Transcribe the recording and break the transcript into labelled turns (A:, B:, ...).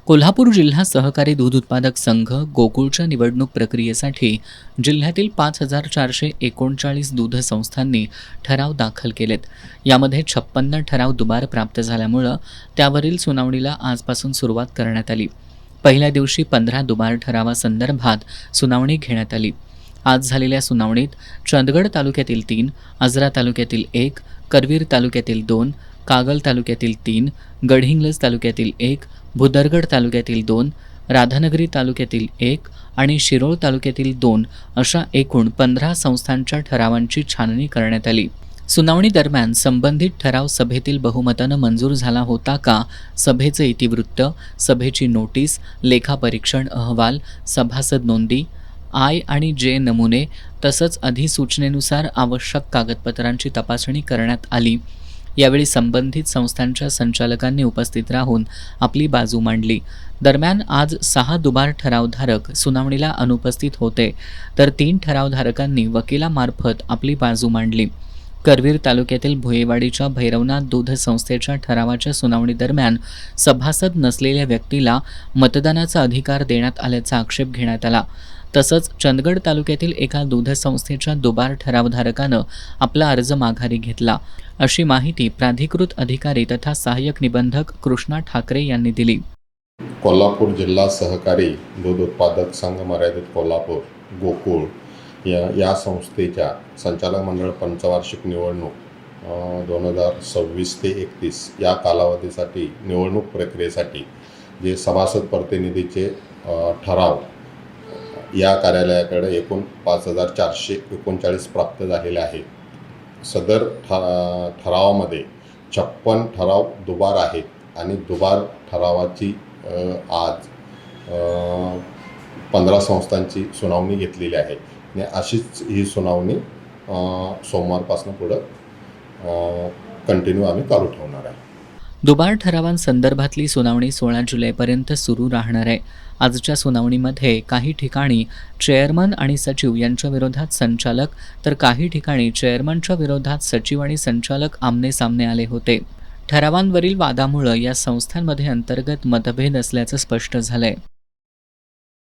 A: कोल्हापूर जिल्हा सहकारी दूध उत्पादक संघ गोकुळच्या निवडणूक प्रक्रियेसाठी जिल्ह्यातील 5,439 दूध संस्थांनी ठराव दाखल केलेत. यामध्ये 56 ठराव दुबार प्राप्त झाल्यामुळं त्यावरील सुनावणीला आजपासून सुरुवात करण्यात आली. पहिल्या दिवशी 15 दुबार ठरावासंदर्भात सुनावणी घेण्यात आली. आज झालेल्या सुनावणीत चंदगड तालुक्यातील 3, आजरा तालुक्यातील 1, करवीर तालुक्यातील 2, कागल तालुक्यातील 3, गडहिंग्लज तालुक्यातील 1, भुदरगड तालुक्यातील 2, राधानगरी तालुक्यातील 1 आणि शिरोळ तालुक्यातील 2 अशा एकूण 15 संस्थांच्या ठरावांची छाननी करण्यात आली. सुनावणी दरम्यान संबंधित ठराव सभेतील बहुमतानं मंजूर झाला होता का, सभेचे इतिवृत्त, सभेची नोटीस, लेखापरीक्षण अहवाल, सभासद नोंदी, आय आणि जे नमुने तसंच अधिसूचनेनुसार आवश्यक कागदपत्रांची तपासणी करण्यात आली. यावेळी संबंधित संस्थांच्या संचालकांनी उपस्थित राहून आपली बाजू मांडली. दरम्यान आज 6 दुबार ठरावधारक सुनावणीला अनुपस्थित होते, तर 3 ठरावधारकांनी वकिलामार्फत आपली बाजू मांडली. करवीर तालुक्यातील भुयेवाडीच्या भैरवनाथ दूध संस्थेच्या ठरावाच्या सुनावणी दरम्यान सभासद नसलेल्या व्यक्तीला मतदानाचा अधिकार देण्यात आल्याचा आक्षेप घेण्यात आला. तसंच चंदगड तालुक्यातील एका दूध संस्थेच्या दुबार ठरावधारकानं आपला अर्ज माघारी घेतला, अशी माहिती प्राधिकृत अधिकारी तथा सहाय्यक निबंधक कृष्णा ठाकरे यांनी दिली.
B: कोल्हापूर जिल्हा सहकारी दूध उत्पादक संघ मर्यादित कोल्हापूर गोकुळ या संस्थेच्या संचालक मंडळ पंचवार्षिक निवडणूक 2026 ते 31 या कालावधीसाठी निवडणूक प्रक्रियेसाठी जे सभासद प्रतिनिधीचे ठराव या कार्यालयाकडे एकूण 5,439 प्राप्त झालेले आहेत. सदर ठरावामध्ये 56 ठराव दुबार आहेत आणि दुबार ठरावाची आज 15 संस्थांची सुनावणी घेतलेली आहे आणि अशीच ही सुनावणी सोमवारपासून पुढं कंटिन्यू आम्ही चालू ठेवणार आहे.
A: दुबार ठरावांसंदर्भातली सुनावणी 16 जुलैपर्यंत सुरू राहणार आहे. आजच्या सुनावणीमध्ये काही ठिकाणी चेअरमन आणि सचिव यांच्या विरोधात संचालक, तर काही ठिकाणी चेअरमनच्या विरोधात सचिव आणि संचालक आमने सामने आले होते. ठरावांवरील वादामुळे या संस्थांमध्ये अंतर्गत मतभेद असल्याचं स्पष्ट झालंय.